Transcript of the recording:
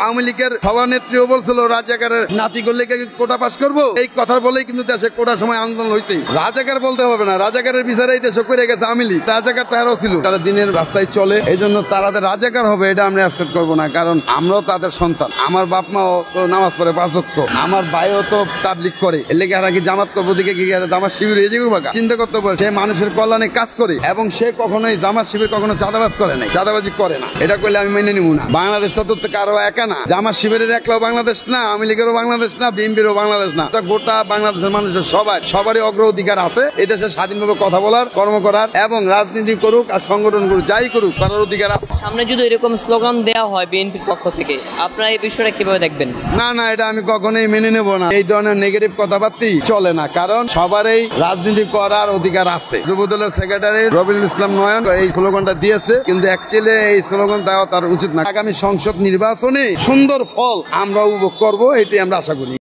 আওয়ামী লীগের সভানেত্রীও বলছিল রাজাকারের নাতি করলে কোটা পাস করবো, এই কথা বলেই কিন্তু দেশে কোটার সময় আন্দোলন হয়েছে। রাজাকার বলতে হবে না, রাজাকারের বিচারে এই দেশে করে গেছে আওয়ামী লীগ। রাজাকার তারাও ছিল, তারা দিনের রাস্তায় চলে, এই জন্য তারা রাজাকার হবে এটা আমরা অ্যাকসেপ্ট করবো না, কারণ আমরাও তাদের সন্তান। আমার বাপ মাও তো নামাজ পড়ে 5 ওয়াক্ত, আমার ভাইও তো তাবলিগ করে, এর লেগে আর কি জামাত করবো দিকে কি জামাত শিবির হয়ে যাবো? চিন্তা করতে পারে সে মানুষের কল্যাণে কাজ করে এবং সে কখনোই জামাত শিবির কখনো চাঁদাবাজ করে নাই, চাঁদাবাজি করে না। এটা করলে আমি মেনে নিব না। বাংলাদেশটা তো কারো একা না, জামাত শিবিরের একলাও বাংলাদেশ না, আওয়ামী লীগেরও বাংলাদেশ না, বিএনপিরও বাংলাদেশ না, গোটা বাংলাদেশের মানুষের সবারই অগ্রাধিকার আছে এই দেশে স্বাধীনভাবে কথা বলার, কর্ম করার এবং রাজনীতি করুক আর সংগঠন করুক, যাই করুক করার অধিকার আছে। সামনে যদি এরকম স্লোগান দেওয়া হয় বিএনপির পক্ষ থেকে, আপনারা এই বিষয়টা কিভাবে দেখবেন? না না, এটা আমি কখনোই মেনে নেব না। এই ধরনের নেগেটিভ কথাবার্তাই চলে না, কারণ সবারই রাজনীতি করার অধিকার আছে। যুবদলের সেক্রেটারি রবিউল ইসলাম নয়ন এই স্লোগানটা দিয়েছে, কিন্তু অ্যাকচুয়ালি এই স্লোগান দেওয়া তার উচিত না। আগামী সংসদ নির্বাচনে সুন্দর ফল আমরা উপভোগ করবো, এটি আমরা আশা করি।